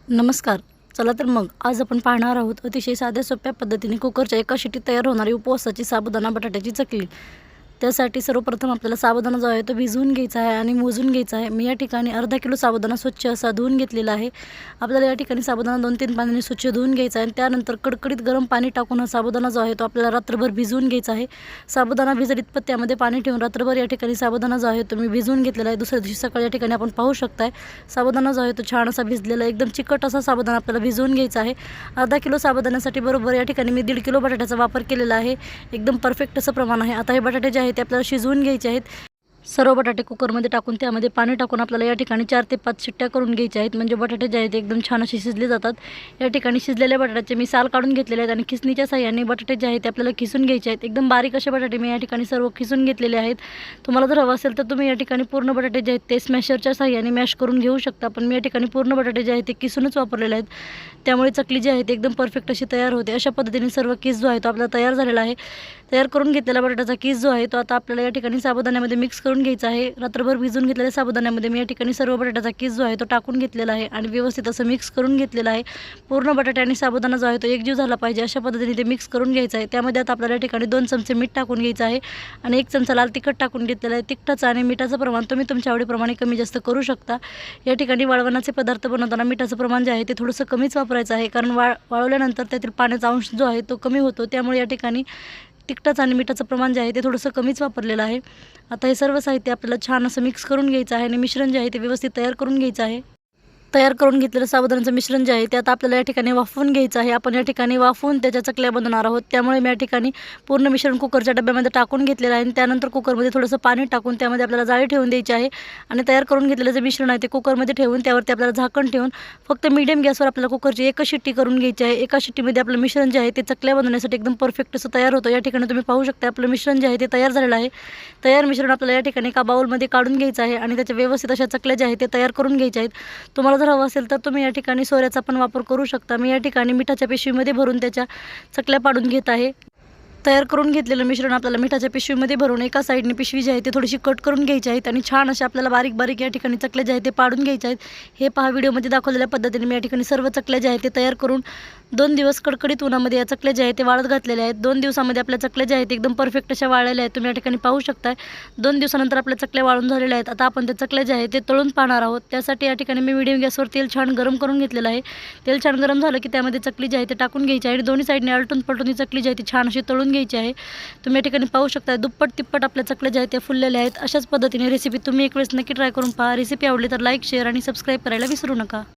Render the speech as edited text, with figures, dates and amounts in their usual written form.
नमस्कार. चला तर मग आज आपण पाहणार आहोत अतिशय साध्या सोप्या पद्धतीने कुकरच्या एका शिटीत तयार होणारी उपवासाची साबुदाणा बटाट्याची चकली. त्यासाठी सर्वप्रथम आपल्याला साबुदाणा जो आहे तो भिजवून घ्यायचा आहे आणि मोजून घ्यायचा आहे. मी या ठिकाणी अर्धा किलो साबुदाणा स्वच्छ असा धुवून घेतलेला आहे. आपल्याला या ठिकाणी साबुदाणा 2-3 पाण्याने स्वच्छ धुवून घ्यायचा आहे आणि त्यानंतर कडकडीत गरम पाणी टाकून हा साबुदाणा जो आहे तो आपल्याला रात्रभर भिजवून घ्यायचा आहे. साबुदाणा भिजत इतपत त्यामध्ये पाणी ठेवून रात्रभर या ठिकाणी साबुदाणा जो आहे तो मी भिजवून घेतलेला आहे. दुसऱ्या दिवशी सकाळी या ठिकाणी आपण पाहू शकताय साबुदाणा जो आहे तो छान असा भिजलेला आहे. एकदम चिकट असा साबुदाणा आपल्याला भिजवून घ्यायचा आहे. अर्धा किलो साबुदाण्यासाठी बरोबर या ठिकाणी मी 1.5 किलो बटाट्याचा वापर केलेला आहे. एकदम परफेक्ट असं प्रमाण आहे. आता हे बटाटे जे आहेत ते आपल्याला शिजवून घ्यायचे आहेत. सर्व बटाटे कुकरमध्ये टाकून त्यामध्ये पाणी टाकून आपल्याला या ठिकाणी 4 ते 5 शिट्ट्या करून घ्यायच्या आहेत. म्हणजे बटाटे जे आहेत ते एकदम छान असे शिजले जातात. या ठिकाणी शिजलेल्या बटाट्याचे मी साल काढून घेतलेले आहेत आणि खिसणीच्या साहाय्याने बटाटे जे आहेत ते आपल्याला खिसून घ्यायचे आहेत. एकदम बारीक असे बटाटे मी या ठिकाणी सर्व खिसून घेतलेले आहेत. तुम्हाला जर हवं असेल तर तुम्ही या ठिकाणी पूर्ण बटाटे जे आहेत ते स्मॅशरच्या साहाय्याने मॅश करून घेऊ शकता. पण मी या ठिकाणी पूर्ण बटाटे जे आहेत ते किसूनच वापरलेले आहेत. त्यामुळे चकली जी आहे ती एकदम परफेक्ट अशी तयार होते. अशा पद्धतीने सर्व किस जो आहे तो आपला तयार झालेला आहे. तयार करून घेतलेला बटाट्याचा किस जो आहे तो आता आपल्याला या ठिकाणी साबुदाण्यामध्ये मिक्स करून घ्यायचा आहे. रात्रभर भिजून घेतलेल्या साबुदाण्यामध्ये मी या ठिकाणी सर्व बटाट्याचा किस जो आहे तो टाकून घेतलेला आहे आणि व्यवस्थित असं मिक्स करून घेतलेला आहे. पूर्ण बटाटे आणि साबुदाणा जो आहे तो एकजीव झाला पाहिजे अशा पद्धतीने ते मिक्स करून घ्यायचं आहे. त्यामध्ये आता आपल्याला या ठिकाणी 2 चमचे मीठ टाकून घ्यायचं आहे आणि 1 चमचा लाल तिखट टाकून घेतलेलं आहे. तिखटाचं आणि मिठाचं प्रमाण तुम्ही तुमच्या आवडीप्रमाणे कमी जास्त करू शकता. या ठिकाणी वाळवणाचे पदार्थ बनवताना मिठाचं प्रमाण जे आहे ते थोडंसं कमीच वापरायचं आहे, कारण वाळवल्यानंतर त्यातील पाण्याचा अंश जो आहे तो कमी होतो. त्यामुळे या ठिकाणी तिखटाचं आणि मिठाचं प्रमाण जे आहे ते थोडंसं कमीच वापरलेलं आहे. आता हे सर्व साहित्य आपल्याला छान असं मिक्स करून घ्यायचं आहे आणि मिश्रण जे आहे ते व्यवस्थित तयार करून घ्यायचं आहे. तयार करून घेतलेलं साबुदाण्याचं मिश्रण जे आहे ते आता आपल्याला या ठिकाणी वाफवून घ्यायचं आहे. आपण या ठिकाणी वाफवून त्याच्या चकल्या बनवणार आहोत. त्यामुळे मी या ठिकाणी पूर्ण मिश्रण कुकरच्या डब्यामध्ये टाकून घेतलेलं आहे आणि त्यानंतर कुकरमध्ये थोडंसं पाणी टाकून त्यामध्ये आपल्याला जाळी ठेवून द्यायची आहे आणि तयार करून घेतलेलं जे मिश्रण आहे ते कुकरमध्ये ठेवून त्यावरती आपल्याला झाकण ठेवून फक्त मीडियम गॅसवर आपल्याला कुकरची एकच शिट्टी करून घ्यायची आहे. एका शिट्टीमध्ये आपलं मिश्रण जे आहे ते चकल्या बनवण्यासाठी एकदम परफेक्ट असं तयार होतं. या ठिकाणी तुम्ही पाहू शकता आपलं मिश्रण जे आहे ते तयार झालेलं आहे. तयार मिश्रण आपल्याला या ठिकाणी एका बाउलमध्ये काढून घ्यायचं आहे आणि त्याच्या व्यवस्थित अशा चकल्या ज्या आहेत ते तयार करून घ्यायच्या आहेत. तुम्हाला जर हवं असेल तर तुम्ही या ठिकाणी सोऱ्याचा पण वापर करू शकता. मी या ठिकाणी मिठाच्या पिशवीमध्ये भरून त्याच्या चकल्या पाडून घेत आहे. तयार करून घेतलेलं मिश्रण आपल्याला मिठाच्या पिशवीमध्ये भरून एका साईडने पिशवी जी आहे ती थोडीशी कट करून घ्यायची आहेत आणि छान अशा आपल्याला बारीक बारीक या ठिकाणी चकल्या ज्या आहेत ते पाडून घ्यायच्या आहेत. हे पहा व्हिडिओमध्ये दाखवलेल्या पद्धतीने मी या ठिकाणी सर्व चकल्या ज्या आहेत ते तयार करून 2 दिवस कडकडीत उन्हामध्ये या चकल्या ज्या आहेत ते वाळत घातलेल्या आहेत. 2 दिवसामध्ये आपल्या चकल्या ज्या आहेत एकदम परफेक्ट अशा वाळलेल्या आहेत. तुम्ही या ठिकाणी पाहू शकताय 2 दिवसानंतर आपल्या चकल्या वाळून झालेल्या आहेत. आता आपण त्या चकल्या ज्या आहेत ते तळून पाहणार आहोत. त्यासाठी या ठिकाणी मी मीडियम गॅसवर तेल छान गरम करून घेतलेलं आहे. तेल छान गरम झालं की त्यामध्ये चकली जी आहे ते टाकून घ्यायची आहे आणि दोन्ही साईडने आलटून पलटून ही चकली जी आहे ती छान अशी तळून घ्यायची आहे. तुम्ही या ठिकाणी पाहू शकता दुप्पट तिप्पट आपल्या चकल्या ज्या आहेत त्या फुललेल्या आहेत. अशाच पद्धतीने रेसिपी तुम्ही एक वेळेस नक्की ट्राय करून पहा. रेसिपी आवडली तर लाईक, शेअर आणि सबस्क्राईब करायला विसरू नका.